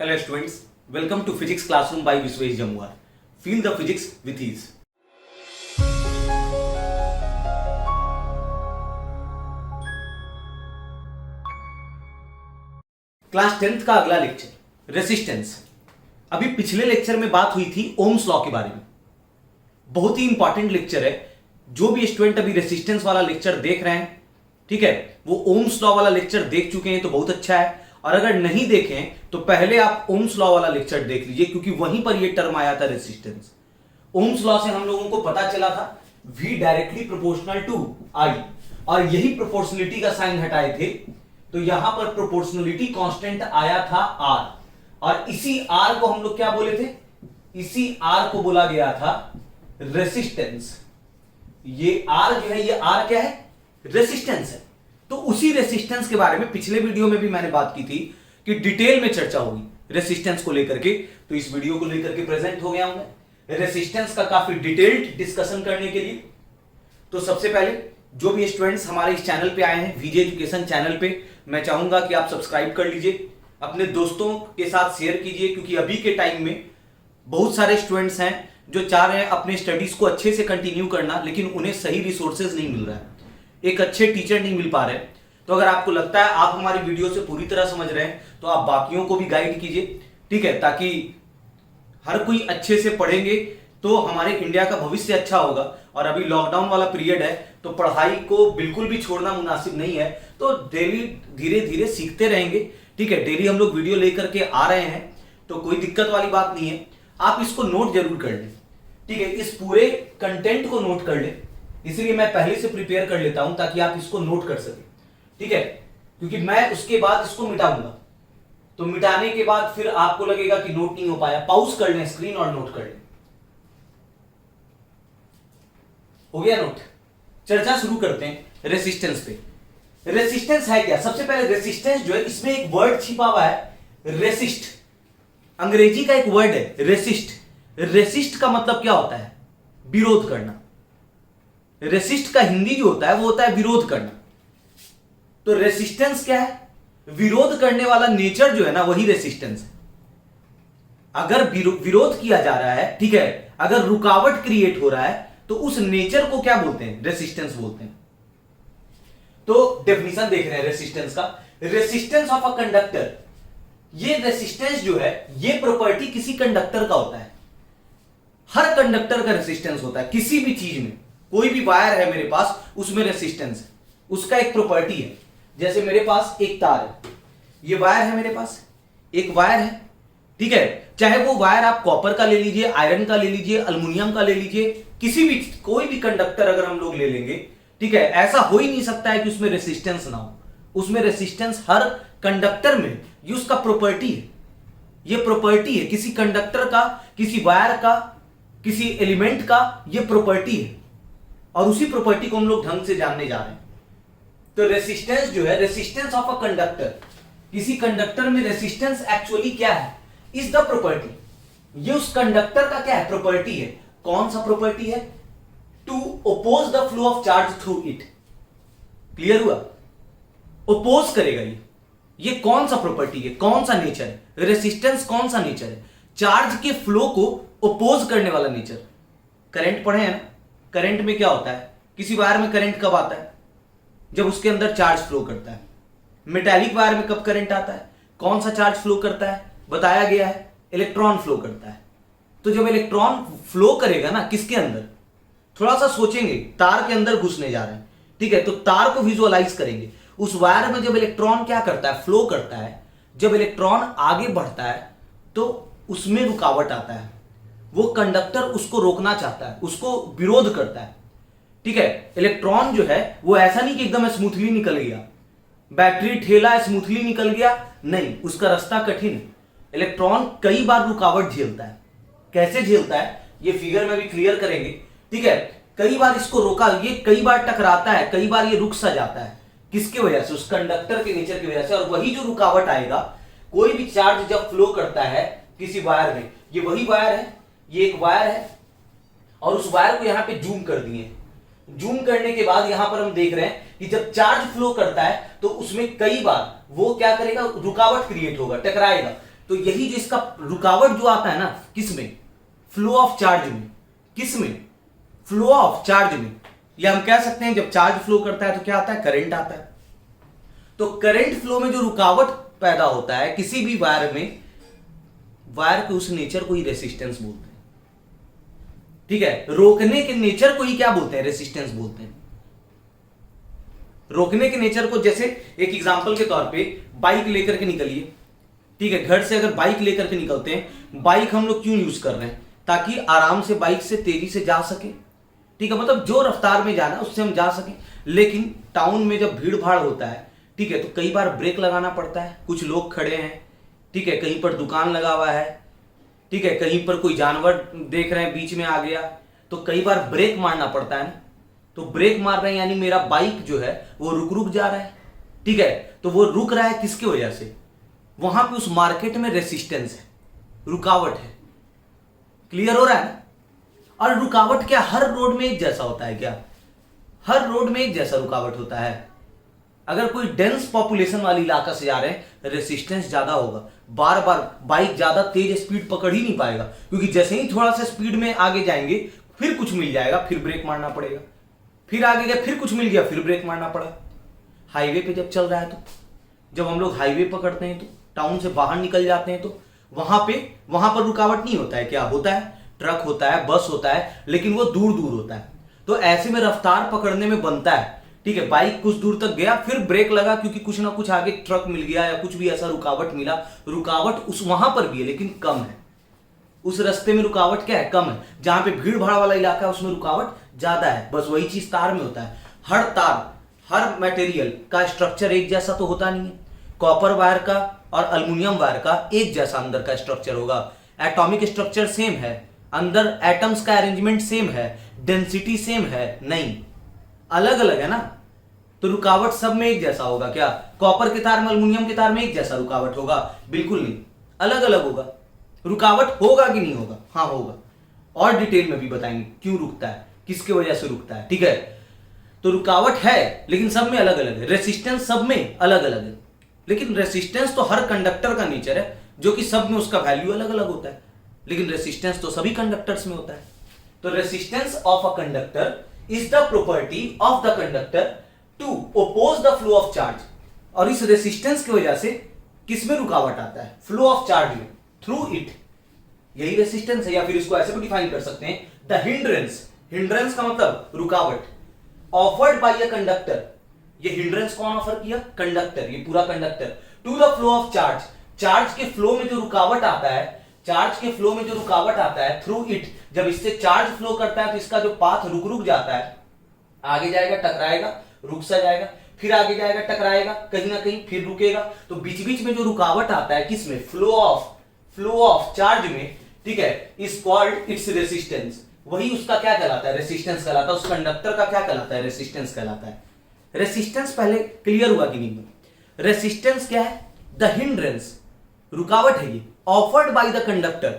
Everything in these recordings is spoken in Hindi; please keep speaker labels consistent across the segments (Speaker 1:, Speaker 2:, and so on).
Speaker 1: Hello students, welcome to Physics Classroom by Vishwesh Jamwar. Feel the physics with ease. Class 10th का अगला लेक्चर रेसिस्टेंस। अभी पिछले लेक्चर में बात हुई थी ओम्स लॉ के बारे में। बहुत ही इंपॉर्टेंट लेक्चर है। जो भी स्टूडेंट अभी रेसिस्टेंस वाला लेक्चर देख रहे हैं, ठीक है, वो ओम्स लॉ वाला लेक्चर देख चुके हैं तो बहुत अच्छा है, और अगर नहीं देखें तो पहले आप ओम्स लॉ वाला लेक्चर देख लीजिए, क्योंकि वहीं पर ये टर्म आया था रेसिस्टेंस। ओम्स लॉ से हम लोगों को पता चला था V directly proportional to I, और यही प्रोपोर्शनलिटी का साइन हटाए थे तो यहां पर प्रोपोर्शनलिटी कांस्टेंट आया था R, और इसी R को हम लोग क्या बोले थे? इसी R को बोला गया था रेसिस्टेंस। ये R जो है, ये R क्या है? रेसिस्टेंस है। तो उसी रेसिस्टेंस के बारे में पिछले वीडियो में भी मैंने बात की थी कि डिटेल में चर्चा होगी रेसिस्टेंस को लेकर के, तो इस वीडियो को लेकर के प्रेजेंट हो गया हूं मैं रेसिस्टेंस का काफी डिटेल्ड डिस्कशन करने के लिए। तो सबसे पहले जो भी स्टूडेंट्स हमारे इस चैनल पे आए हैं, वीजे एजुकेशन चैनल पे, मैं चाहूंगा कि आप सब्सक्राइब कर लीजिए, अपने दोस्तों के साथ शेयर कीजिए, क्योंकि अभी के टाइम में बहुत सारे स्टूडेंट्स हैं जो चाह रहे हैं अपने स्टडीज को अच्छे से कंटिन्यू करना, लेकिन उन्हें सही रिसोर्सेज नहीं मिल रहा है, एक अच्छे टीचर नहीं मिल पा रहे। तो अगर आपको लगता है आप हमारी वीडियो से पूरी तरह समझ रहे हैं तो आप बाकियों को भी गाइड कीजिए, ठीक है, ताकि हर कोई अच्छे से पढ़ेंगे तो हमारे इंडिया का भविष्य अच्छा होगा। और अभी लॉकडाउन वाला पीरियड है तो पढ़ाई को बिल्कुल भी छोड़ना मुनासिब नहीं है, तो डेली धीरे धीरे सीखते रहेंगे, ठीक है। डेली हम लोग वीडियो लेकर के आ रहे हैं तो कोई दिक्कत वाली बात नहीं है। आप इसको नोट जरूर कर लें, ठीक है, इस पूरे कंटेंट को नोट कर लें, इसलिए मैं पहले से प्रिपेयर कर लेता हूं ताकि आप इसको नोट कर सकें, ठीक है, क्योंकि मैं उसके बाद इसको मिटाऊंगा, तो मिटाने के बाद फिर आपको लगेगा कि नोट नहीं हो पाया। पॉज कर लें स्क्रीन और नोट कर लें। हो गया नोट? चर्चा शुरू करते हैं रेसिस्टेंस पे। रेसिस्टेंस है क्या? सबसे पहले रेसिस्टेंस जो है, इसमें एक वर्ड छिपा हुआ है रेसिस्ट, अंग्रेजी का एक वर्ड है रेसिस्ट। रेसिस्ट का मतलब क्या होता है? विरोध करना। रेसिस्ट का हिंदी जो होता है वो होता है विरोध करना। तो रेसिस्टेंस क्या है? विरोध करने वाला नेचर जो है ना, वही रेसिस्टेंस है। अगर विरोध किया जा रहा है, ठीक है, अगर रुकावट क्रिएट हो रहा है तो उस नेचर को क्या बोलते हैं? रेसिस्टेंस बोलते हैं। तो डेफिनेशन देख रहे हैं रेसिस्टेंस का। रेसिस्टेंस ऑफ अ कंडक्टर, ये रेसिस्टेंस जो है, ये प्रॉपर्टी किसी कंडक्टर का होता है। हर कंडक्टर का रेसिस्टेंस होता है किसी भी चीज में। कोई भी वायर है मेरे पास, उसमें रेसिस्टेंस है, उसका एक प्रॉपर्टी है। जैसे मेरे पास एक तार है, ये वायर है मेरे पास, एक वायर है, ठीक है, चाहे वो वायर आप कॉपर का ले लीजिए, आयरन का ले लीजिए, अल्युमिनियम का ले लीजिए, किसी भी कोई भी कंडक्टर अगर हम लोग ले लेंगे, ठीक है, ऐसा हो ही नहीं सकता है कि उसमें रेसिस्टेंस ना हो। उसमें रेसिस्टेंस हर कंडक्टर में, ये उसका प्रॉपर्टी है, ये प्रॉपर्टी है किसी कंडक्टर का, किसी वायर का, किसी एलिमेंट का, ये प्रॉपर्टी है, और उसी प्रॉपर्टी को हम लोग ढंग से जानने जा रहे हैं। तो रेसिस्टेंस जो है, रेसिस्टेंस ऑफ अ कंडक्टर, किसी कंडक्टर में रेसिस्टेंस एक्चुअली क्या है? Is the property. ये उस कंडक्टर का क्या है? प्रॉपर्टी है। कौन सा प्रॉपर्टी है? To oppose the flow of charge through it. Clear हुआ? ओपोज करेगा ये कौन सा प्रॉपर्टी है, कौन सा नेचर है? रेसिस्टेंस कौन सा नेचर है? चार्ज के फ्लो को ओपोज करने वाला नेचर। करंट पढ़े हैं ना? करंट में क्या होता है? किसी वायर में करंट कब आता है? जब उसके अंदर चार्ज फ्लो करता है। मेटालिक वायर में कब करंट आता है? कौन सा चार्ज फ्लो करता है? बताया गया है, इलेक्ट्रॉन फ्लो करता है। तो जब इलेक्ट्रॉन फ्लो करेगा ना, किसके अंदर? थोड़ा सा सोचेंगे, तार के अंदर घुसने जा रहे हैं, ठीक है, तो तार को विजुअलाइज करेंगे। उस वायर में जब इलेक्ट्रॉन क्या करता है? फ्लो करता है। जब इलेक्ट्रॉन आगे बढ़ता है तो उसमें रुकावट आता है, वो कंडक्टर उसको रोकना चाहता है, उसको विरोध करता है, ठीक है। इलेक्ट्रॉन जो है वो ऐसा नहीं कि एकदम स्मूथली निकल गया, बैटरी ठेला स्मूथली निकल गया, नहीं, उसका रास्ता कठिन है। इलेक्ट्रॉन कई बार रुकावट झेलता है। कैसे झेलता है ये फिगर में भी क्लियर करेंगे, ठीक है। कई बार इसको रोका, ये कई बार टकराता है, कई बार ये रुक सा जाता है। किसकी वजह से? उस कंडक्टर के नेचर की वजह से। और वही जो रुकावट आएगा, कोई भी चार्ज जब फ्लो करता है किसी वायर में, ये वही वायर है, ये एक वायर है, और उस वायर को यहां पे जूम कर दिए। जूम करने के बाद यहां पर हम देख रहे हैं कि जब चार्ज फ्लो करता है तो उसमें कई बार वो क्या करेगा? रुकावट क्रिएट होगा, टकराएगा। तो यही जो इसका रुकावट जो आता है ना, किसमें, फ्लो ऑफ चार्ज में, किसमें, फ्लो ऑफ चार्ज में, या हम कह सकते हैं जब चार्ज फ्लो करता है तो क्या आता है, करंट आता है। तो करंट फ्लो में जो रुकावट पैदा होता है किसी भी वायर में, वायर के उस नेचर को ही रेसिस्टेंस बोलते हैं। ठीक है, रोकने के नेचर को ही क्या बोलते हैं, रेसिस्टेंस बोलते हैं। रोकने के नेचर को, जैसे एक एग्जांपल के तौर पे बाइक लेकर के निकलिए, ठीक है, घर से अगर बाइक लेकर के निकलते हैं, बाइक हम लोग क्यों यूज कर रहे हैं, ताकि आराम से बाइक से तेजी से जा सके, ठीक है, मतलब जो रफ्तार में जाना है उससे हम जा सके। लेकिन टाउन में जब भीड़ भाड़ होता है, ठीक है, तो कई बार ब्रेक लगाना पड़ता है, कुछ लोग खड़े हैं, ठीक है, कहीं पर दुकान लगा हुआ है, ठीक है, कहीं पर कोई जानवर देख रहे हैं बीच में आ गया, तो कई बार ब्रेक मारना पड़ता है ना। तो ब्रेक मार रहे हैं यानी मेरा बाइक जो है वो रुक रुक जा रहा है, ठीक है, तो वो रुक रहा है किसकी वजह से, वहां पे उस मार्केट में रेसिस्टेंस है, रुकावट है। क्लियर हो रहा है ना। और रुकावट क्या हर रोड में एक जैसा होता है क्या, हर रोड में एक जैसा रुकावट होता है। अगर कोई डेंस पॉपुलेशन वाली इलाका से जा रहे हैं, रेसिस्टेंस ज्यादा होगा, बार बार बाइक ज्यादा तेज स्पीड पकड़ ही नहीं पाएगा, क्योंकि जैसे ही थोड़ा सा स्पीड में आगे जाएंगे फिर कुछ मिल जाएगा, फिर ब्रेक मारना पड़ेगा, फिर आगे गया फिर कुछ मिल गया, फिर ब्रेक मारना पड़ा। हाईवे पे जब चल रहा है, तो जब हम लोग हाईवे पकड़ते हैं, तो टाउन से बाहर निकल जाते हैं, तो वहां पर रुकावट नहीं होता है, क्या होता है, ट्रक होता है, बस होता है, लेकिन वो दूर दूर होता है। तो ऐसे में रफ्तार पकड़ने में बनता है, ठीक है, बाइक कुछ दूर तक गया फिर ब्रेक लगा, क्योंकि कुछ ना कुछ आगे ट्रक मिल गया या कुछ भी ऐसा रुकावट मिला। रुकावट उस वहां पर भी है लेकिन कम है, उस रास्ते में रुकावट क्या है, कम है। जहां पे भीड़ भाड़ वाला इलाका है उसमें रुकावट ज्यादा है। बस वही चीज तार में होता है, हर तार, हर मटेरियल का स्ट्रक्चर एक जैसा तो होता नहीं है। कॉपर वायर का और अल्युमिनियम वायर का एक जैसा अंदर का स्ट्रक्चर होगा, एटॉमिक स्ट्रक्चर सेम है, अंदर एटम्स का अरेंजमेंट सेम है, डेंसिटी सेम है, नहीं, अलग अलग है ना। तो रुकावट सब में एक जैसा होगा क्या, कॉपर के तार में अल्युमिनियम के तार में एक जैसा रुकावट होगा, बिल्कुल नहीं, अलग अलग होगा। रुकावट होगा कि नहीं होगा, हाँ होगा, और डिटेल में भी बताएंगे क्यों रुकता है, किसकी वजह से रुकता है, ठीक है। तो रुकावट है लेकिन सब में अलग अलग है, रेसिस्टेंस सब में अलग अलग है, लेकिन रेसिस्टेंस तो हर कंडक्टर का नेचर है, जो कि सब में उसका वैल्यू अलग अलग होता है, लेकिन रेसिस्टेंस तो सभी कंडक्टर्स में होता है। तो resistance of a conductor is the property of the conductor to oppose the flow of charge. और इस रेसिस्टेंस की वजह से किसमें रुकावट आता है, फ्लो ऑफ चार्ज में, थ्रू इट, यही रेसिस्टेंस है। या फिर इसको ऐसे भी डिफाइन कर सकते हैं, द हिंड्रेंस, हिंड्रेंस का मतलब रुकावट, ऑफर्ड बाय अ कंडक्टर, ये हिंड्रेंस कौन ऑफर किया, कंडक्टर, ये पूरा conductor, to the flow of charge, charge के फ्लो में जो रुकावट आता है, चार्ज के फ्लो में जो रुकावट आता है, थ्रू इट, जब इससे चार्ज फ्लो करता है तो इसका जो पाथ रुक रुक जाता है, आगे जाएगा टकराएगा, रुक सा जाएगा, फिर आगे जाएगा टकराएगा कहीं ना कहीं, फिर रुकेगा। तो बीच बीच में जो रुकावट आता है किसमें, फ्लो ऑफ चार्ज में, ठीक है, इज कॉल्ड इट्स रेसिस्टेंस। वही उसका क्या कहलाता है, रेसिस्टेंस कहलाता है। उस कंडक्टर का क्या कहलाता है, रेसिस्टेंस कहलाता है। रेसिस्टेंस पहले क्लियर हुआ कि नहीं, रेसिस्टेंस क्या है, द हिंड्रेंस, रुकावट है ये, ऑफर्ड बाय द कंडक्टर,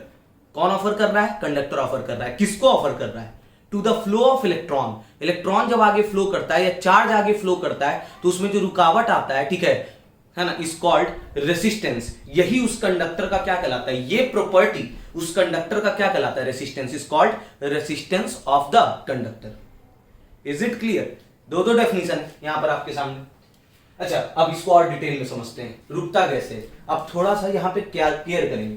Speaker 1: कौन ऑफर कर रहा है, कंडक्टर ऑफर कर रहा है, किसको ऑफर कर रहा है, to the flow of electron. Electron जब आगे फ्लो करता है या चार्ज आगे फ्लो करता है तो उसमें जो रुकावट आता है, ठीक है ना, इज कॉल्ड रेसिस्टेंस। यही उस कंडक्टर का क्या कहलाता है, ये प्रॉपर्टी उस कंडक्टर का क्या कहलाता है, resistance, is called resistance of the conductor. Is it clear, दो डेफिनेशन है यहां पर आपके सामने। अच्छा, अब इसको और डिटेल में समझते हैं, रुकता कैसे। अब थोड़ा सा यहां पे क्या क्लियर करेंगे।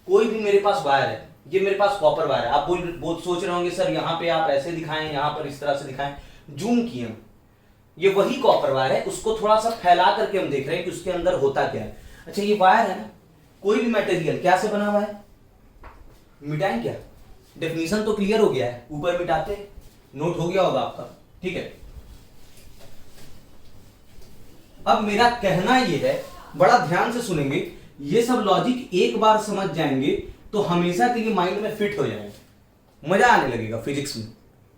Speaker 1: कोई भी मेरे पास वायर है, ये मेरे पास कॉपर वायर है, आप बोल सोच रहे होंगे सर यहाँ पे आप ऐसे दिखाएं, यहाँ पर इस तरह से दिखाएं, जूम किए, ये वही कॉपर वायर है, उसको थोड़ा सा फैला करके हम देख रहे हैं कि उसके अंदर होता क्या है। अच्छा, ये वायर है ना, कोई भी मटेरियल क्या से बना हुआ है, मिटाएं क्या, डेफिनेशन तो क्लियर हो गया है, ऊपर मिटाते, नोट हो गया होगा आपका, ठीक है। अब मेरा कहना ये है, बड़ा ध्यान से सुनेंगे, ये सब लॉजिक एक बार समझ जाएंगे तो हमेशा के लिए माइंड में फिट हो जाएगा, मजा आने लगेगा फिजिक्स में।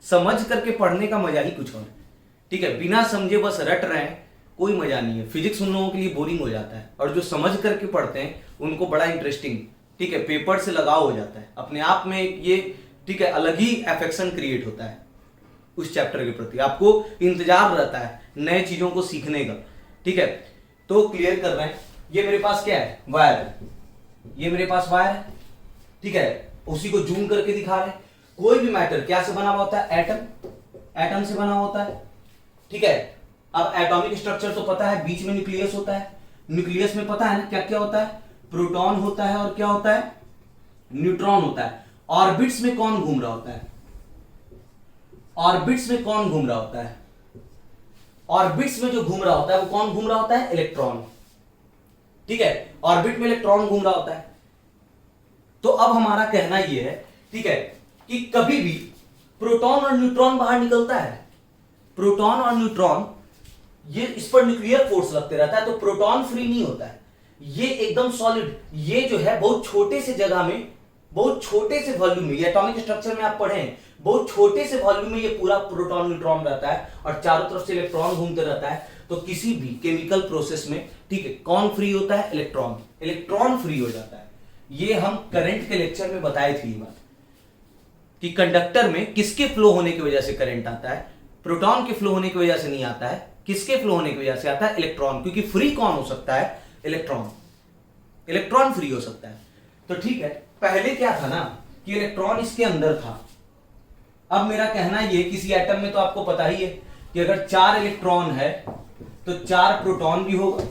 Speaker 1: समझ करके पढ़ने का मजा ही कुछ और है, ठीक है। बिना समझे बस रट रहे हैं, कोई मजा नहीं है। फिजिक्स उन लोगों के लिए बोरिंग हो जाता है, और जो समझ करके पढ़ते हैं उनको बड़ा इंटरेस्टिंग, ठीक है, पेपर से लगाव हो जाता है अपने आप में, ये ठीक है, अलग ही अफेक्शन क्रिएट होता है उस चैप्टर के प्रति, आपको इंतजार रहता है नए चीजों को सीखने का, ठीक है। तो क्लियर कर रहे हैं, ये मेरे पास क्या है, वायर है, ये मेरे पास वायर है, ठीक है, उसी को जूम करके दिखा रहे हैं। कोई भी मैटर क्या से बना हुआ होता है? एटम, एटम से बना होता है, ठीक है। अब एटॉमिक स्ट्रक्चर तो पता है, बीच में न्यूक्लियस होता है। न्यूक्लियस में पता है ना क्या क्या होता है? प्रोटॉन होता है और क्या होता है? न्यूट्रॉन होता है। ऑर्बिट्स में कौन घूम रहा होता है? ऑर्बिट्स में कौन घूम रहा होता है? ऑर्बिट्स में जो घूम रहा होता है वो कौन घूम रहा होता है? इलेक्ट्रॉन, ठीक है। ऑर्बिट में इलेक्ट्रॉन घूम रहा होता है। तो अब हमारा कहना यह है, ठीक है, कि कभी भी प्रोटॉन और न्यूट्रॉन बाहर निकलता है, प्रोटॉन और न्यूट्रॉन ये इस पर न्यूक्लियर फोर्स लगते रहता है, तो प्रोटॉन फ्री नहीं होता है। ये एकदम सॉलिड, ये जो है बहुत छोटे से जगह में, बहुत छोटे से वॉल्यूम में, ये एटॉमिक स्ट्रक्चर में आप पढ़े हैं, बहुत छोटे से वॉल्यूम में ये पूरा प्रोटॉन न्यूट्रॉन रहता है और चारों तरफ से इलेक्ट्रॉन घूमते रहता है। तो किसी भी केमिकल प्रोसेस में, ठीक है, कौन फ्री होता है? इलेक्ट्रॉन, इलेक्ट्रॉन फ्री हो जाता है। ये हम करंट के लेक्चर में बताए थे ये बात, कि कंडक्टर में किसके फ्लो होने की वजह से करंट आता है? प्रोटॉन के फ्लो होने की वजह से नहीं आता है। किसके फ्लो होने की वजह से आता है? इलेक्ट्रॉन, क्योंकि फ्री कौन हो सकता है? इलेक्ट्रॉन, इलेक्ट्रॉन फ्री हो सकता है। तो ठीक है, पहले क्या था ना कि इलेक्ट्रॉन इसके अंदर था। अब मेरा कहना ये, किसी एटम में तो आपको पता ही है कि अगर 4 इलेक्ट्रॉन है तो 4 प्रोटॉन भी होगा।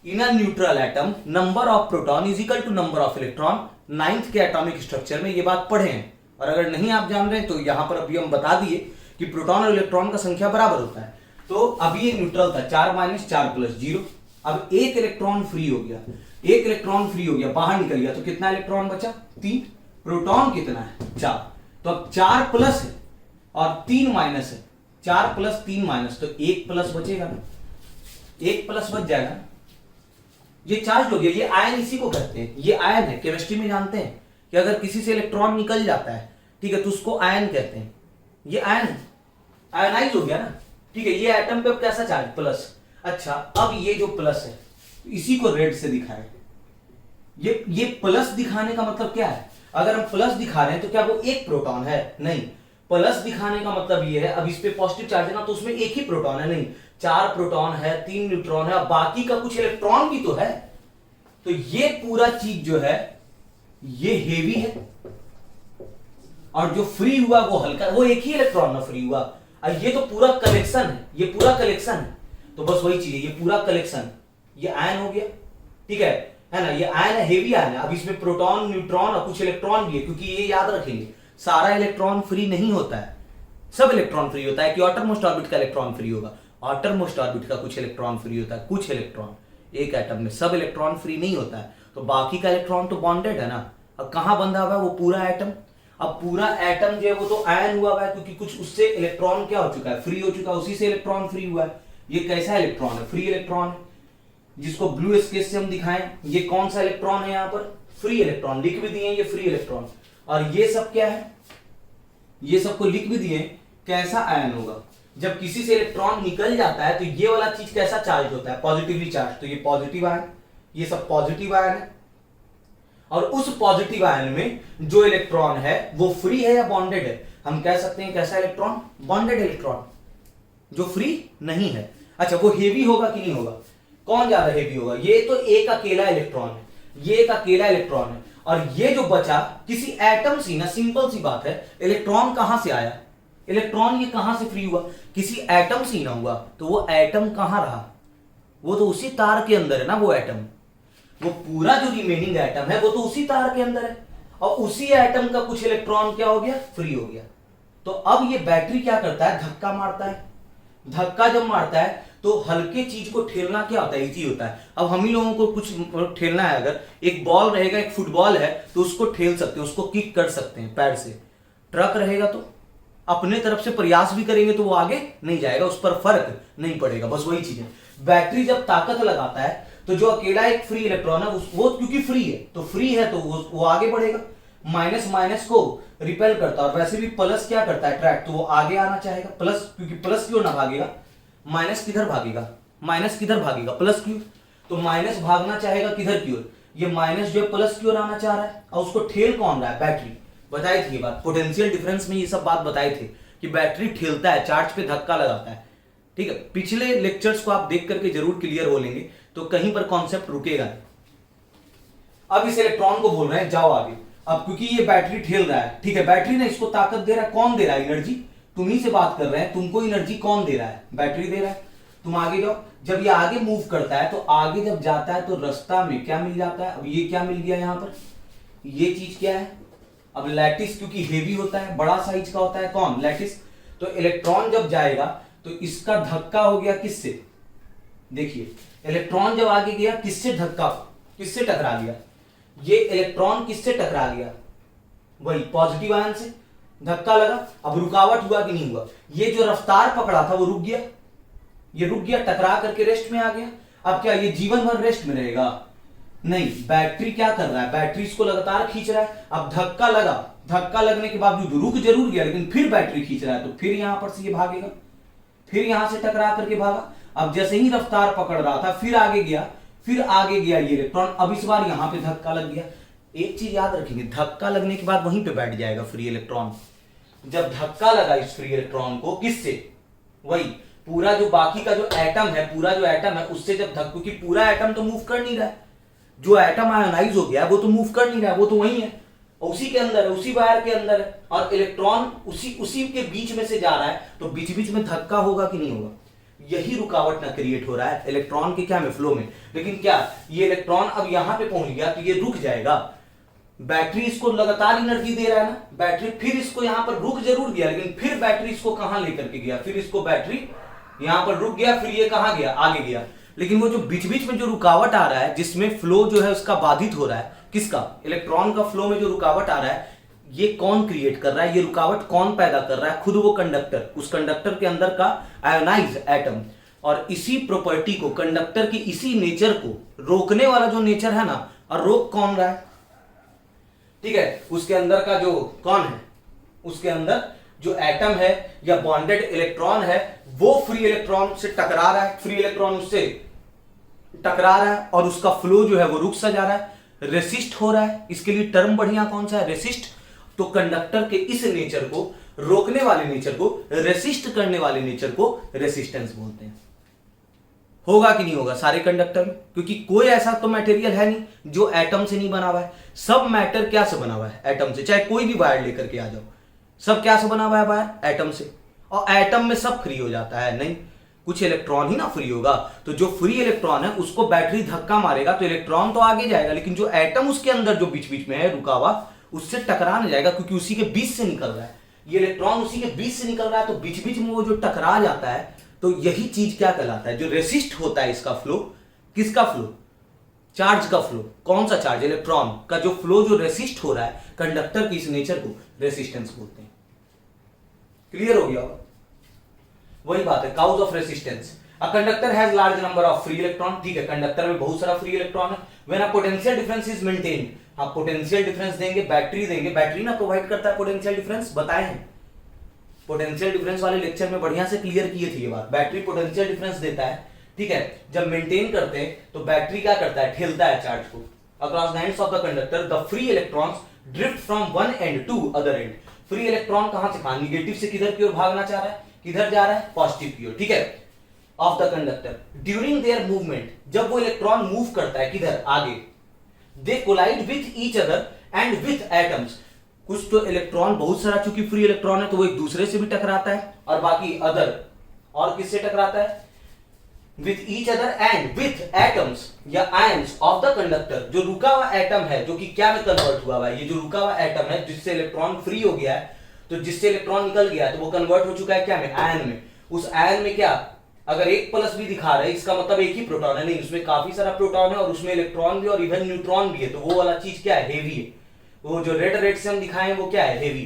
Speaker 1: In a neutral atom number of proton is equal to number of electron. 9th के एटॉमिक स्ट्रक्चर में ये बात पढ़े हैं, और अगर नहीं आप जान रहे हैं तो यहां पर अभी हम बता दिए कि प्रोटॉन और इलेक्ट्रॉन का संख्या बराबर होता है। तो अभी ये न्यूट्रल था, 4 - 4 + 0। अब एक इलेक्ट्रॉन फ्री हो गया, एक इलेक्ट्रॉन फ्री हो गया, बाहर निकल गया, तो कितना इलेक्ट्रॉन बचा? 3। प्रोटॉन कितना है? 4। तो अब 4 प्लस है और 3 माइनस है, 4 + 3 माइनस, तो 1 प्लस बचेगा ना, 1 प्लस बच जाएगा ना। ये चार्ज हो गया, ये आयन इसी को कहते हैं, ये आयन है। केमिस्ट्री में जानते हैं कि अगर किसी से इलेक्ट्रॉन निकल जाता है, ठीक है, तो उसको आयन कहते हैं। ये आयन है, आयनाइज हो गया ना, ठीक है। ये एटम पे अब कैसा चार्ज? प्लस। अच्छा, अब ये जो प्लस है इसी को रेड से दिखाए। ये प्लस दिखाने का मतलब क्या है? अगर हम प्लस दिखा रहे हैं तो क्या वो एक प्रोटॉन है? नहीं। प्लस दिखाने का मतलब ये है, अब इस पे पॉजिटिव चार्ज है ना, तो उसमें एक ही प्रोटॉन है? नहीं, 4 प्रोटॉन है, 3 न्यूट्रॉन है, बाकी का कुछ इलेक्ट्रॉन भी तो है। तो ये पूरा चीज जो है ये हेवी है, और जो फ्री हुआ वो हल्का, वो एक ही इलेक्ट्रॉन ना फ्री हुआ। और ये तो पूरा कलेक्शन है, ये पूरा कलेक्शन है। तो बस वही चीज है, ये पूरा कलेक्शन, ये आयन हो गया, ठीक है ना। ये आयन है, हेवी आयन है। अब इसमें प्रोटॉन, न्यूट्रॉन और कुछ इलेक्ट्रॉन भी है, क्योंकि ये याद रखेंगे सारा इलेक्ट्रॉन फ्री नहीं होता है, सब इलेक्ट्रॉन फ्री होता है। कि आउटरमोस्ट ऑर्बिट का इलेक्ट्रॉन फ्री होगा, आउटरमोस्ट ऑर्बिट का कुछ इलेक्ट्रॉन फ्री होता है, कुछ इलेक्ट्रॉन एक एटम में, सब इलेक्ट्रॉन फ्री नहीं होता है। तो बाकी का इलेक्ट्रॉन तो बॉन्डेड है ना। अब कहां बंधा हुआ है? वो पूरा एटम। अब पूरा एटम जो है वो तो आयन हुआ है, क्योंकि कुछ उससे इलेक्ट्रॉन क्या हो चुका है? फ्री हो चुका है, उसी से इलेक्ट्रॉन फ्री हुआ है। ये कैसा इलेक्ट्रॉन है? फ्री इलेक्ट्रॉन है, जिसको ब्लू स्केच से हम दिखाएं। ये कौन सा इलेक्ट्रॉन है? यहाँ पर फ्री इलेक्ट्रॉन, लिख भी दिए ये फ्री इलेक्ट्रॉन। और ये सब क्या है? ये सबको लिख भी दिए। कैसा आयन होगा? जब किसी से इलेक्ट्रॉन निकल जाता है तो ये वाला चीज कैसा चार्ज होता है? Positively charge. तो ये पॉजिटिव आयन, ये सब पॉजिटिव आयन है। और उस पॉजिटिव आयन में जो इलेक्ट्रॉन है वो फ्री है या बॉन्डेड है? हम कह सकते हैं कैसा इलेक्ट्रॉन? बॉन्डेड इलेक्ट्रॉन, जो फ्री नहीं है। अच्छा, वो हेवी होगा कि नहीं होगा? कौन ज्यादा हेवी होगा? ये तो एक अकेला इलेक्ट्रॉन है, ये एक अकेला इलेक्ट्रॉन है। और ये जो बचा किसी एटम से ना, सिंपल सी बात है, इलेक्ट्रॉन कहां से आया? इलेक्ट्रॉन ये कहां से फ्री हुआ? किसी एटम से ही ना हुआ, तो वो एटम कहां रहा? वो तो उसी तार के अंदर है ना। वो एटम, वो पूरा जो रिमेनिंग एटम है वो तो उसी तार के अंदर है, और उसी एटम का कुछ इलेक्ट्रॉन क्या हो गया? फ्री हो गया। तो अब ये बैटरी क्या करता है? धक्का मारता है। धक्का जब मारता है तो हल्के चीज को ठेलना क्या होता है? इजी होता है। अब हम ही लोगों को कुछ ठेलना है, अगर एक बॉल रहेगा, एक फुटबॉल है, तो उसको ठेल सकते हैं, उसको किक कर सकते हैं पैर से। ट्रक रहेगा तो अपने तरफ से प्रयास भी करेंगे तो वो आगे नहीं जाएगा, उस पर फर्क नहीं पड़ेगा। बस वही चीज है। बैटरी जब ताकत लगाता है तो जो अकेला एक फ्री इलेक्ट्रॉन है वो क्योंकि फ्री है, तो फ्री है तो वो आगे बढ़ेगा, माइनस माइनस को रिपेल करता है। और वैसे भी प्लस क्या करता है? अट्रैक्ट, तो वो आगे आना चाहेगा। प्लस, क्योंकि प्लस क्यों ना भागेगा? माइनस किधर भागेगा? माइनस किधर भागेगा? प्लस क्यों? तो माइनस भागना चाहेगा किधर की ओर? ये माइनस जो है प्लस की ओर आना चाह रहा है, और उसको ठेल कौन रहा है? बैटरी। बताई थी ये बात, पोटेंशियल डिफरेंस में ये सब बात बताई थी कि बैटरी ठेलता है, चार्ज पे धक्का लगाता है। ठीक है, पिछले लेक्चर्स को आप देख करके जरूर क्लियर हो लेंगे, तो कहीं पर कॉन्सेप्ट रुकेगा नहीं। अब इस इलेक्ट्रॉन को बोल रहे हैं जाओ आगे। अब क्योंकि ये बैटरी ठेल रहा है, ठीक है, बैटरी ने इसको ताकत दे रहा है, कौन दे रहा है एनर्जी? तुम ही से बात कर रहे हैं, तुमको एनर्जी कौन दे रहा है? बैटरी दे रहा है। तुम आगे जाओ। जब ये आगे मूव करता है तो आगे जब जाता है तो रास्ता में क्या मिल जाता है? अब ये क्या मिल गया यहां पर? ये चीज क्या है? अब लैटिस क्योंकि हेवी होता है, बड़ा साइज का होता है, कौन? लैटिस। तो इलेक्ट्रॉन जब जाएगा तो इसका धक्का हो गया किससे? देखिए इलेक्ट्रॉन जब आगे गया किससे धक्का, किससे टकरा लिया? ये इलेक्ट्रॉन किससे टकरा लिया? वही पॉजिटिव आयन से धक्का लगा। अब रुकावट हुआ कि नहीं हुआ? ये जो रफ्तार पकड़ा था वो रुक गया, ये रुक गया, टकरा करके रेस्ट में आ गया। अब क्या ये जीवन भर रेस्ट में रहेगा? नहीं, बैटरी क्या कर रहा है? बैटरी इसको लगातार खींच रहा है। अब धक्का लगा, धक्का लगने के बावजूद रुक जरूर गया, लेकिन फिर बैटरी खींच रहा है, तो फिर यहां पर से ये भागेगा, फिर यहां से टकरा करके भागा। अब जैसे ही रफ्तार पकड़ रहा था फिर आगे गया, फिर आगे गया ये इलेक्ट्रॉन। अब इस बार यहां पे धक्का लग गया। एक चीज याद रखेंगे, धक्का लगने के बाद वहीं पे बैठ जाएगा फ्री इलेक्ट्रॉन। जब धक्का लगा इस फ्री इलेक्ट्रॉन को किससे? वही पूरा जो बाकी का जो एटम है, पूरा जो एटम है उससे जब धक्का, क्योंकि पूरा एटम तो मूव कर नहीं रहा है, जो एटम आयोनाइज हो गया वो तो मूव कर नहीं रहा है, वो तो वही है, उसी के अंदर है, उसी वायर के अंदर है, और इलेक्ट्रॉन उसी के बीच में से जा रहा है, तो बीच बीच में धक्का होगा कि नहीं होगा? यही रुकावट ना क्रिएट हो रहा है इलेक्ट्रॉन के क्या में, फ्लो में। लेकिन क्या ये इलेक्ट्रॉन अब यहां पे पहुंच गया तो ये रुक जाएगा? बैटरी इसको लगातार एनर्जी दे रहा है ना, बैटरी फिर इसको यहां पर रुक जरूर गया, लेकिन फिर बैटरी इसको कहां लेकर के गया? फिर इसको बैटरी यहां पर रुक गया, फिर ये कहां गया? आगे गया। लेकिन वो जो बीच बीच में जो रुकावट आ रहा है, जिसमें फ्लो जो है उसका बाधित हो रहा है, किसका? इलेक्ट्रॉन का फ्लो में जो रुकावट आ रहा है, ये कौन क्रिएट कर रहा है? ये रुकावट कौन पैदा कर रहा है? खुद वो कंडक्टर, उस कंडक्टर के अंदर का आयोनाइज एटम। और इसी प्रॉपर्टी को, कंडक्टर की इसी नेचर को रोकने वाला जो नेचर है ना, और रोक कौन रहा है? ठीक है, उसके अंदर का जो कौन है, उसके अंदर जो एटम है या बॉन्डेड इलेक्ट्रॉन है, वो फ्री इलेक्ट्रॉन से टकरा रहा है, फ्री इलेक्ट्रॉन उससे टकरा रहा है, और उसका फ्लो जो है वो रुक सा जा रहा है, रेसिस्ट हो रहा है। इसके लिए टर्म बढ़िया कौन सा है? रेसिस्ट। तो कंडक्टर के इस नेचर को, रोकने वाले नेचर को, रेसिस्ट करने वाले नेचर को रेसिस्टेंस बोलते हैं। होगा कि नहीं होगा सारे कंडक्टर में? क्योंकि कोई ऐसा तो मटेरियल है नहीं जो एटम से नहीं बना हुआ है। सब मैटर क्या से बना हुआ है? एटम से। चाहे कोई भी वायर लेकर के आ जाओ, सब क्या से बना हुआ है वायर? एटम से। और एटम में सब फ्री हो जाता है? नहीं, कुछ इलेक्ट्रॉन ही ना फ्री होगा। तो जो फ्री इलेक्ट्रॉन है उसको बैटरी धक्का मारेगा तो इलेक्ट्रॉन तो आगे जाएगा, लेकिन जो एटम उसके अंदर जो बीच बीच में है रुका हुआ, उससे टकरा नहीं जाएगा, क्योंकि उसी के बीच से निकल रहा है। ये इलेक्ट्रॉन उसी के बीच से निकल रहा है, तो बीच बीच में वो जो टकरा जाता है, तो यही चीज क्या कहलाता है? जो रेसिस्ट होता है इसका फ्लो। किसका फ्लो? चार्ज का फ्लो। कौन सा चार्ज? इलेक्ट्रॉन का जो फ्लो जो रेसिस्ट हो रहा है, कंडक्टर की इस नेचर को रेसिस्टेंस बोलते हैं। क्लियर हो गया होगा? वही बात है, cause of resistance. A conductor has large number of free electron. ठीक है, कंडक्टर में बहुत सारा फ्री इलेक्ट्रॉन है। When a potential difference is maintained, आप पोटेंशियल डिफरेंस देंगे, बैटरी देंगे, बैटरी ना प्रोवाइड करता है पोटेंशियल डिफरेंस, बताए हैं पोटेंशियल डिफरेंस वाले लेक्चर में बढ़िया से क्लियर किए थे ये बात। बैटरी पोटेंशियल डिफरेंस देता है, ठीक है। जब मेंटेन करते हैं तो बैटरी क्या करता है? ठेलता है चार्ज को। Across the ends of the conductor the free electrons drift from one end to other end. Free electron कहां से कहां? निगेटिव से किधर की ओर भागना चाह रहा है? किधर जा रहा है? पॉजिटिव की ओर, ठीक है, of the conductor. During their movement, जब वो इलेक्ट्रॉन मूव करता है किधर? आगे, they collide with each other and with atoms. कुछ तो इलेक्ट्रॉन, बहुत सारा चूंकि फ्री इलेक्ट्रॉन है तो वो एक दूसरे से भी टकराता है, और बाकी अदर, और किससे टकराता है? With each other and with atoms या आयंस ऑफ द कंडक्टर। जो रुका हुआ एटम है, जो कि क्या में कन्वर्ट हुआ है? ये जो रुका हुआ एटम है जिससे इलेक्ट्रॉन फ्री हो गया है, तो जिससे इलेक्ट्रॉन निकल गया तो वो कन्वर्ट हो चुका है क्या में? आयन में। उस आयन में क्या, अगर एक प्लस भी दिखा रहा है इसका मतलब एक ही प्रोटॉन है? नहीं, उसमें काफी सारा प्रोटॉन है और उसमें इलेक्ट्रॉन भी और इवन न्यूट्रॉन भी है। तो वो वाला चीज क्या है? हेवी है। वो जो रेड से हम दिखाए वो क्या है? हेवी।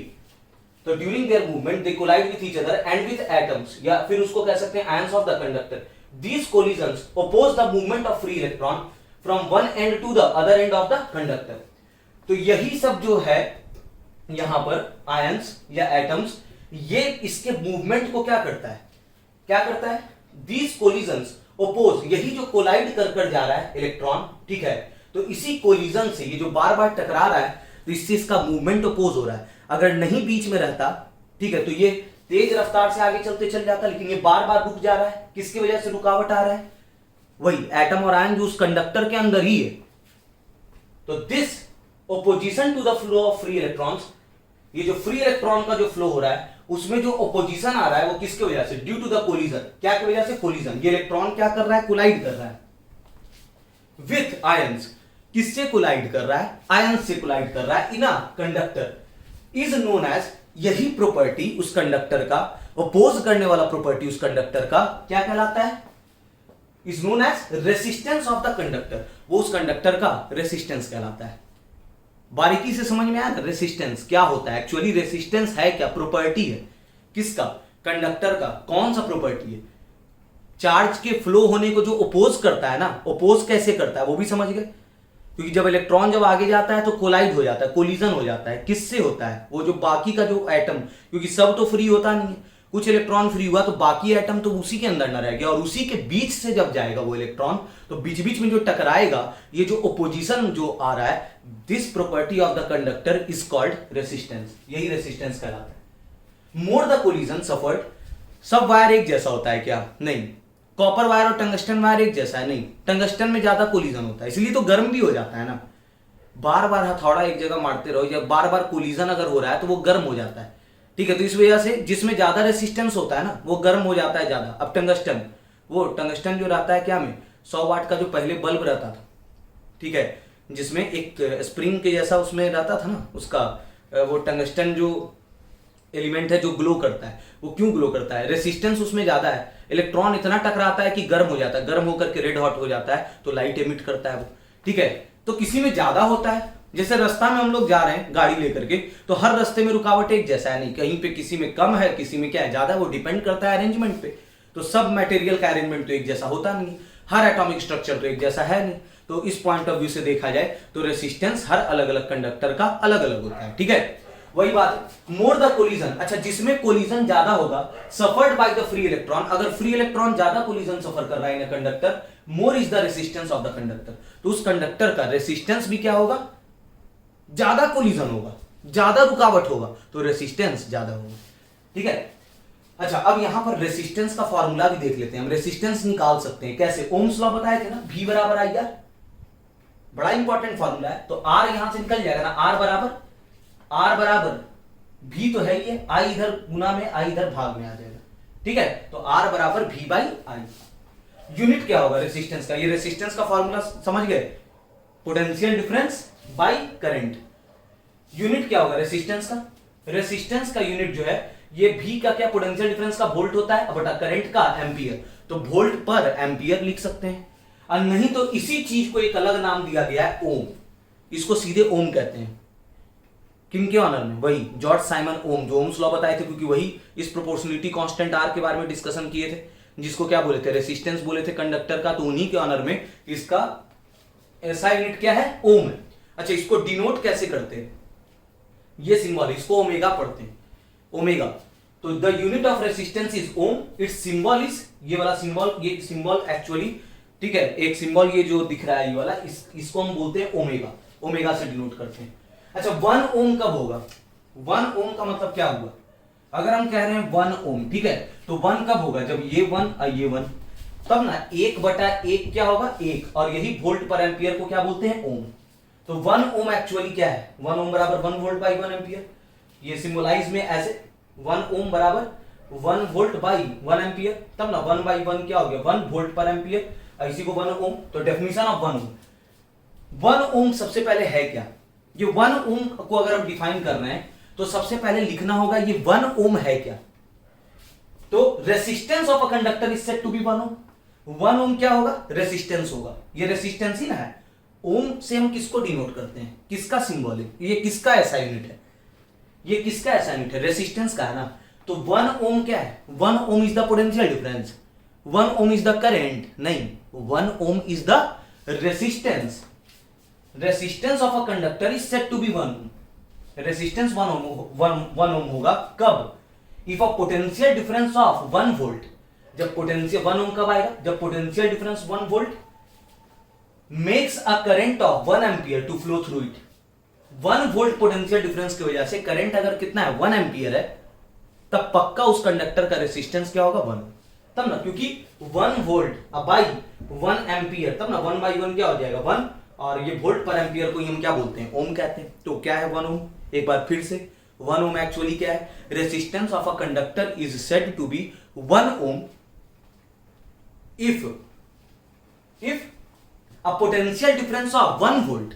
Speaker 1: तो during their movement they collide with each other and with atoms, या फिर उसको कह सकते हैं ions of the conductor. These collisions oppose the movement of free electron from one end to the other end of the conductor. तो यही सब जो है यहां पर आयंस या एटम्स, ये इसके मूवमेंट को क्या करता है? क्या करता है? दीज कोलिजन्स ओपोज, यही जो कोलाइड कर जा रहा है इलेक्ट्रॉन, ठीक है, तो इसी कोलिजन से, ये जो बार बार टकरा रहा है, तो इससे इसका मूवमेंट अपोज हो रहा है। अगर नहीं बीच में रहता, ठीक है, तो ये तेज रफ्तार से आगे चलते चल जाता, लेकिन ये बार बार रुक जा रहा है। किसकी वजह से रुकावट आ रहा है? वही एटम और आयन जो उस कंडक्टर के अंदर ही है, तो this opposition to the flow of free electrons, ये जो फ्री इलेक्ट्रॉन का जो फ्लो हो रहा है उसमें जो ओपोजिशन आ रहा है वो किसकी वजह से, ड्यू टू द कोलिजन, क्या की वजह से, कोलिजन। ये इलेक्ट्रॉन क्या कर रहा है, कोलाइड कर रहा है विथ आयंस, किससे कोलाइड कर रहा है, आयंस से कोलाइड कर रहा है in a conductor, is known as, यही प्रॉपर्टी उस कंडक्टर का, अपोज करने वाला प्रॉपर्टी उस कंडक्टर का क्या कहलाता है, is known as resistance of the conductor, वो उस कंडक्टर का रेसिस्टेंस कहलाता है। बारीकी से समझ में आया ना, रेसिस्टेंस क्या होता है, एक्चुअली रेसिस्टेंस है क्या, प्रॉपर्टी है किसका, कंडक्टर का। कौन सा प्रॉपर्टी है, चार्ज के फ्लो होने को जो अपोज करता है ना, अपोज कैसे करता है वो भी समझ गए, क्योंकि जब इलेक्ट्रॉन जब आगे जाता है तो कोलाइड हो जाता है, कोलिजन हो जाता है, किससे होता है, वो जो बाकी का जो एटम, क्योंकि सब तो फ्री होता नहीं है, कुछ इलेक्ट्रॉन फ्री हुआ तो बाकी एटम तो उसी के अंदर ना रह गया, और उसी के बीच से जब जाएगा वो इलेक्ट्रॉन तो बीच बीच में जो टकराएगा, ये जो ओपोजिशन जो आ रहा है, this property of the conductor is called resistance, यही रेसिस्टेंस कहलाता है। मोर द कोलिजन सफर्ड, सब वायर एक जैसा होता है क्या, नहीं। कॉपर वायर और टंगस्टन वायर एक जैसा है, नहीं। टंगस्टन में ज्यादा कोलिजन होता है, इसलिए तो गर्म भी हो जाता है ना, बार बार हथौड़ा एक जगह मारते रहो, या बार बार कोलिजन अगर हो रहा है तो वो गर्म हो जाता है, ठीक है। तो इस वजह से जिसमें ज्यादा रेसिस्टेंस होता है ना वो गर्म हो जाता है ज्यादा। अब टंगस्टन, वो टंगस्टन जो रहता है क्या में, 100 वाट का जो पहले बल्ब रहता था, ठीक है, जिसमें एक स्प्रिंग के जैसा उसमें रहता था ना, उसका वो टंगस्टन जो एलिमेंट है जो ग्लो करता है, वो क्यों ग्लो करता है, रेसिस्टेंस उसमें ज्यादा है, इलेक्ट्रॉन इतना टकराता है कि गर्म हो जाता है, गर्म होकर के रेड हॉट हो जाता है, तो लाइट एमिट करता है वो, ठीक है। तो किसी में ज्यादा होता है, जैसे रास्ता में हम लोग जा रहे हैं गाड़ी लेकर के, तो हर रास्ते में रुकावट एक जैसा है नहीं, कहीं पे किसी में कम है, किसी में क्या है ज्यादा, वो डिपेंड करता है अरेंजमेंट पे। तो सब मटेरियल का अरेंजमेंट तो एक जैसा होता नहीं, हर एटॉमिक स्ट्रक्चर तो एक जैसा है नहीं। तो इस पॉइंट ऑफ व्यू से देखा जाए तो रेसिस्टेंस हर अलग अलग कंडक्टर का अलग अलग होता है, ठीक है। वही बात, मोर द कोलिजन, अच्छा जिसमें कोलिजन ज्यादा होगा, suffered by the free electron, अगर फ्री इलेक्ट्रॉन ज्यादा कोलिजन सफर कर रहा है in conductor, more is the resistance of the conductor, तो उस कंडक्टर का रेसिस्टेंस भी क्या होगा, ज्यादा कोलिजन होगा, ज्यादा रुकावट होगा, तो रेसिस्टेंस ज्यादा होगा, ठीक है। अच्छा अब यहां पर रेसिस्टेंस का फॉर्मूला भी देख लेते हैं, हम रेसिस्टेंस निकाल सकते हैं कैसे, ओम्स लॉ बताए थे ना, V बराबर आई आर, बड़ा इंपॉर्टेंट फॉर्मूला है। तो R यहां से निकल जाएगा ना, R बराबर V तो है ही है, I इधर गुना में, I इधर भाग में आ जाएगा, ठीक है। तो R बराबर V बाई आई। यूनिट क्या होगा रेसिस्टेंस का, ये रेसिस्टेंस का फॉर्मूला समझ गए, potential difference by current. Unit क्या होगा रेसिस्टेंस का, रेसिस्टेंस का यूनिट जो है ये V का क्या, पोटेंशियल डिफरेंस का वोल्ट होता है, बटा करंट का एम्पियर, तो वोल्ट पर एम्पियर लिख सकते हैं। और नहीं तो इसी चीज को एक अलग नाम दिया गया है ओम, इसको सीधे ओम कहते हैं, किनके ऑनर में, वही जॉर्ज साइमन ओम, जो ओम्स लॉ बताए थे, क्योंकि वही इस प्रोपोर्शनलिटी कांस्टेंट आर के बारे में डिस्कशन किए थे, जिसको क्या बोले थे, रेसिस्टेंस बोले थे कंडक्टर का, तो उन्हीं के ऑनर में इसका ऐसा यूनिट क्या है, ओम है। अच्छा इसको डिनोट कैसे करते हैं, ये सिंबल, इसको ओमेगा पढ़ते हैं, ओमेगा। तो the unit of resistance is ohm, its symbol is, ये वाला सिंबल, ये सिंबल एक्चुअली, ठीक है, एक सिंबल ये जो दिख रहा है ये वाला, इसको हम बोलते हैं ओमेगा, ओमेगा से डिनोट करते हैं। अच्छा 1 ओम कब होगा, 1 ओम का मतलब क्या हुआ, अगर हम कह रहे हैं 1 ओम, ठीक है, तो 1 कब होगा, जब ये 1 और ये 1, तब ना 1/1 क्या होगा, 1, और यही वोल्ट पर एम्पियर को क्या बोलते हैं, ओम। तो 1 ओम एक्चुअली क्या है, 1 ओम बराबर 1 वोल्ट बाई 1 एम्पियर, ये सिंबलाइज में ऐसे 1 ओम बराबर 1 वोल्ट बाई 1 एम्पियर, तब ना 1 बाई 1 क्या हो गया, 1 वोल्ट पर एम्पियर, इसी को 1 ओम। तो डेफिनेशन ऑफ 1 ओम, 1 ओम सबसे पहले है क्या, ये 1 ओम को अगर हम डिफाइन कर रहे हैं तो सबसे पहले लिखना होगा ये 1 ओम है क्या, तो resistance of a conductor is said to be 1 ohm. 1 ohm क्या होगा, रेसिस्टेंस होगा, ये रेसिस्टेंस ही ना है। ओम से हम किसको डिनोट करते हैं, किसका सिंबल है, ये किसका ऐसा यूनिट है, ये किसका ऐसा यूनिट है, रेसिस्टेंस का है ना। तो 1 ओम क्या है, 1 ohm is the potential difference, 1 ohm is the current, नहीं, 1 ohm is the resistance. Resistance of a conductor is said to be 1 ohm, resistance 1 ohm होगा कब, if a potential difference of 1 volt, जब पोटेंशियल 1 ओम कब आएगा, जब potential difference 1 volt makes a current of 1 ampere to flow through it. 1 volt potential difference की वजह से करंट अगर कितना है, 1 एम्पियर है, तब पक्का उस कंडक्टर का रेसिस्टेंस क्या होगा, 1, तब ना, क्योंकि 1 वोल्ट बाई 1 एम्पियर, तब ना 1 बाई 1 क्या हो जाएगा, 1, और ये वोल्ट पर एम्पियर को हम क्या बोलते हैं, ओम कहते हैं। तो क्या है 1 ओम, एक बार फिर से 1 ओम एक्चुअली क्या है, resistance of a conductor is said to be 1 ohm if a potential difference of 1 volt,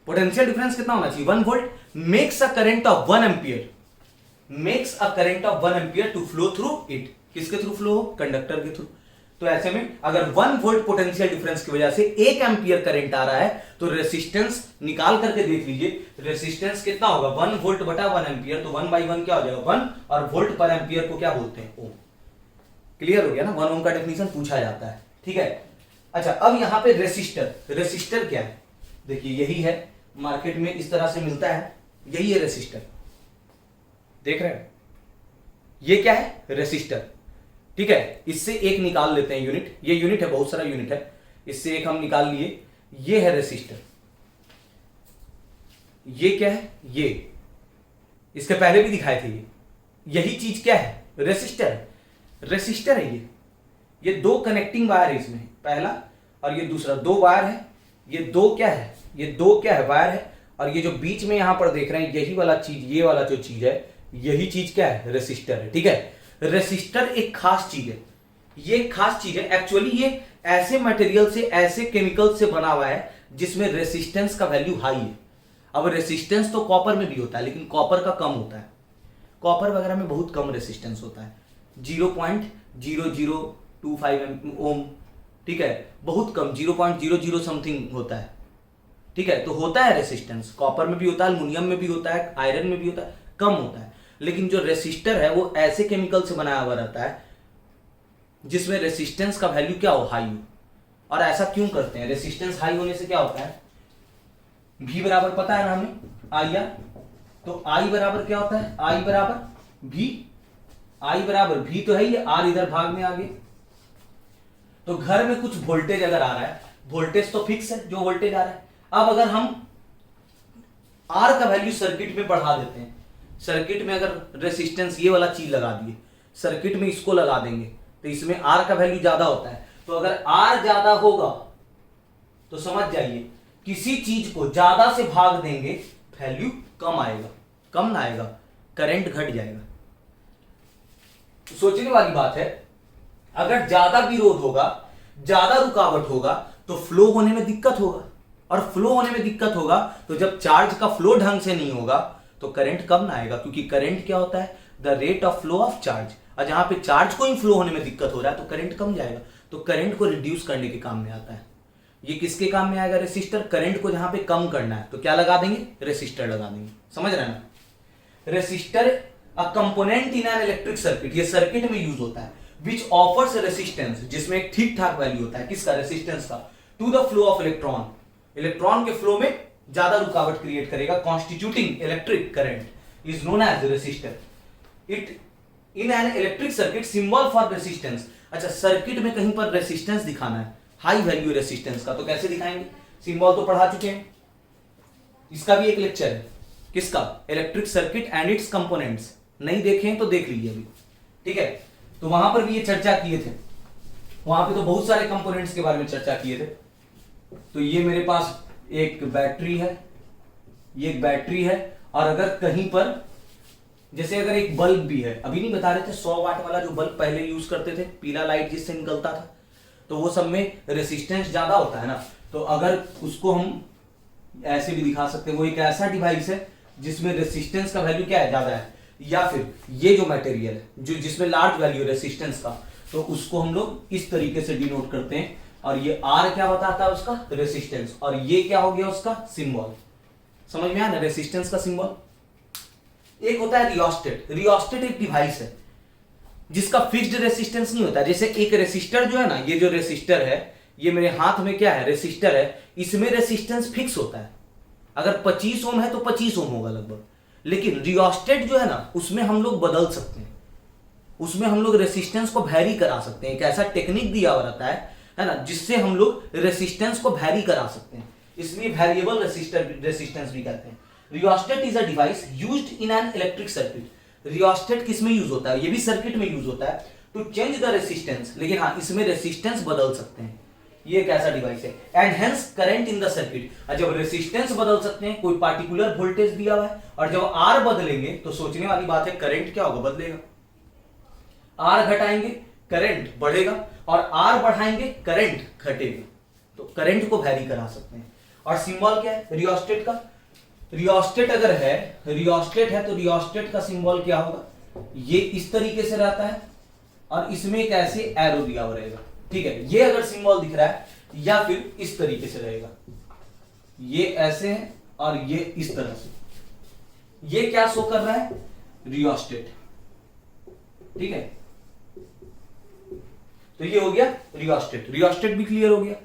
Speaker 1: potential difference कितना होना चाहिए 1 volt, makes a current of 1 ampere, makes a current of 1 ampere to flow through it. किसके थ्रू फ्लो हो, कंडक्टर के थ्रू। तो ऐसे में अगर 1 वोल्ट पोटेंशियल डिफरेंस की वजह से 1 एम्पियर करंट आ रहा है तो रेसिस्टेंस निकाल करके देख लीजिए, रेसिस्टेंस कितना होगा 1 वोल्ट बटा 1 एम्पियर, तो 1/1 क्या हो जाएगा 1, और वोल्ट पर एम्पियर को क्या बोलते हैं, ओम। क्लियर हो गया ना, 1 ओम का डेफिनेशन पूछा जाता है, ठीक है। अच्छा, अब यहां पे रेसिस्टर, रेसिस्टर क्या है, देखिए यही है, मार्केट में इस तरह से मिलता है, यही है रेसिस्टर, देख रहे हैं, ये क्या है रेसिस्टर, ठीक है। इससे एक निकाल लेते हैं यूनिट, ये यूनिट है, बहुत सारा यूनिट है, इससे एक हम निकाल लिए, ये है रेसिस्टर, ये क्या है, ये इसके पहले भी दिखाए थे, यही चीज क्या है, रेसिस्टर, रेसिस्टर है ये 2 कनेक्टिंग वायर है इसमें, पहला और ये दूसरा, 2 वायर है, ये 2 क्या है, ये 2 क्या है वायर है, और ये जो बीच में यहां पर देख रहे हैं यही वाला चीज, ये वाला जो चीज है, यही चीज क्या है, रेसिस्टर है, ठीक है। रेसिस्टर एक खास चीज है, ये एक खास चीज है एक्चुअली, ये ऐसे मटेरियल से, ऐसे केमिकल से बना हुआ है जिसमें रेसिस्टेंस का वैल्यू हाई है। अब रेसिस्टेंस तो कॉपर में भी होता है, लेकिन कॉपर का कम होता है, कॉपर वगैरह में बहुत कम रेसिस्टेंस होता है, 0.0025 ओम, ठीक है, बहुत कम, 0.00 समथिंग होता है, ठीक है। तो होता है रेसिस्टेंस, कॉपर में भी होता है, एल्युमिनियम में भी होता है, आयरन में भी होता है, कम होता है। लेकिन जो रेसिस्टर है वो ऐसे केमिकल से बनाया हुआ रहता है जिसमें रेसिस्टेंस का वैल्यू क्या हो, हाई हो। और ऐसा क्यों करते हैं, रेसिस्टेंस हाई होने से क्या होता है, V बराबर पता है ना हमें, आई आर, तो I बराबर क्या होता है, I बराबर V, I बराबर V तो है ये, R इधर भाग में आ गए। तो घर में कुछ वोल्टेज अगर आ रहा है, वोल्टेज तो फिक्स है जो वोल्टेज आ रहा है, अब अगर हम R का वैल्यू सर्किट में बढ़ा देते हैं, सर्किट में अगर रेसिस्टेंस ये वाला चीज लगा दिए, सर्किट में इसको लगा देंगे तो इसमें R का वैल्यू ज्यादा होता है, तो अगर R ज्यादा होगा तो समझ जाइए किसी चीज को ज्यादा से भाग देंगे वैल्यू कम आएगा, कम ना आएगा, करंट घट जाएगा। तो सोचने वाली बात है, अगर ज्यादा विरोध होगा, ज्यादा रुकावट होगा तो फ्लो होने में दिक्कत होगा, और फ्लो होने में दिक्कत होगा तो जब चार्ज का फ्लो ढंग से नहीं होगा तो करंट कम ना आएगा, क्योंकि करंट क्या होता है, the rate of flow of charge, और जहां पे चार्ज को ही फ्लो होने में दिक्कत हो रहा है तो करंट कम जाएगा, तो करंट को रिड्यूस करने के काम में आता है। ये किसके काम में आएगा, रेसिस्टर, करंट को जहां पे कम करना है तो क्या लगा देंगे, रेसिस्टर लगा देंगे, समझ रहे हैं ना। Resistor a component in an electric circuit, ये सर्किट में यूज होता है, विच ऑफर्स रेसिस्टेंस, जिसमें एक ठीक ठाक वैल्यू होता है, किसका, रेसिस्टेंस का, to the flow of electron, electron के फ्लो में ज्यादा रुकावट क्रिएट करेगा, constituting electric current is known as resistor. It in an electric circuit symbol for resistance. अच्छा, सर्किट में कहीं पर रेसिस्टेंस दिखाना है, हाई वैल्यू रेसिस्टेंस का, तो कैसे दिखाएंगे, सिंबल तो पढ़ा चुके हैं, इसका भी एक लेक्चर है, किसका, electric circuit and it's components, नहीं देखे हैं तो देख लीजिए अभी, ठीक है। तो वहां पर भी ये चर्चा किए थे, वहां पे तो बहुत सारे कंपोनेंट्स के बारे में चर्चा किए थे। तो ये मेरे पास एक बैटरी है, ये एक बैटरी है, और अगर कहीं पर जैसे अगर एक बल्ब भी है, अभी नहीं बता रहे थे 100 वाट वाला जो बल्ब पहले यूज करते थे, पीला लाइट जिससे निकलता था, तो वो सब में रेसिस्टेंस ज्यादा होता है ना, तो अगर उसको हम ऐसे भी दिखा सकते हैं, वो एक ऐसा डिवाइस है जिसमें रेसिस्टेंस का वैल्यू क्या है, ज्यादा है, या फिर ये जो मटेरियल है जो जिसमें लार्ज वैल्यू रेसिस्टेंस का, तो उसको हम लोग इस तरीके से डिनोट करते हैं, और ये R क्या बताता है, उसका रेसिस्टेंस, और ये क्या हो गया उसका सिंबल, समझ में आया ना, रेसिस्टेंस का सिंबल। एक होता है रियोस्टेट, रियोस्टेट एक डिवाइस है जिसका फिक्स्ड रेसिस्टेंस नहीं होता, जैसे एक रेसिस्टर जो है ना, ये जो रेसिस्टर है, ये मेरे हाथ में क्या है, रेसिस्टर है, इसमें रेसिस्टेंस फिक्स होता है, अगर 25 ओम है तो 25 ओम होगा लगभग, लेकिन रियोस्टेट जो है ना, उसमें हम लोग बदल सकते हैं, उसमें हम लोग रेसिस्टेंस को वैरी करा सकते हैं, एक ऐसा टेक्निक दिया हुआ रहता है ना, जिससे हम लोग रेसिस्टेंस को वैरी करा सकते हैं, इसलिए वेरिएबल रेसिस्टेंस भी कहते हैं। Rheostat is a device used in an electric circuit. Rheostat किस में यूज होता है, ये भी सर्किट में यूज होता है, टू चेंज द रेसिस्टेंस, लेकिन हाँ इसमें रेसिस्टेंस बदल सकते हैं, ये एक ऐसा डिवाइस है and hence current in the circuit. और जब रेसिस्टेंस बदल सकते हैं, कोई पार्टिकुलर वोल्टेज दिया हुआ है, और जब आर बदलेंगे तो सोचने वाली बात है करंट क्या होगा, बदलेगा। आर घटाएंगे करंट बढ़ेगा, और आर बढ़ाएंगे करंट घटेगा। तो करंट को वैरी करा सकते हैं। और सिंबल क्या है रियोस्टेट का? रियोस्टेट अगर है, रियोस्टेट है तो रियोस्टेट का सिंबल क्या होगा, ये इस तरीके से रहता है और इसमें एक ऐसे एरो दिया हुआ रहेगा, ठीक है। ये अगर सिंबल दिख रहा है या फिर इस तरीके से रहेगा, ये ऐसे है और ये इस तरह से, ये क्या शो कर रहा है, रियोस्टेट, ठीक है। तो ये हो गया रियोस्टेट, रियोस्टेट भी क्लियर हो गया।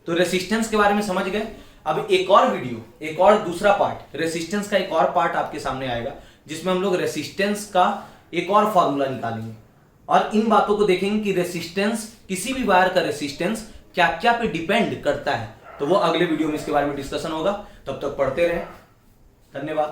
Speaker 1: तो रेसिस्टेंस के बारे में समझ गए। अब एक और वीडियो, एक और दूसरा पार्ट, रेसिस्टेंस का एक और पार्ट आपके सामने आएगा, जिसमें हम लोग रेसिस्टेंस का एक और फॉर्मूला निकालेंगे और इन बातों को देखेंगे कि रेसिस्टेंस, किसी भी वायर का रेसिस्टेंस क्या क्या पे डिपेंड करता है। तो वो अगले वीडियो में इसके बारे में डिस्कशन होगा। तब तक पढ़ते रहें। धन्यवाद।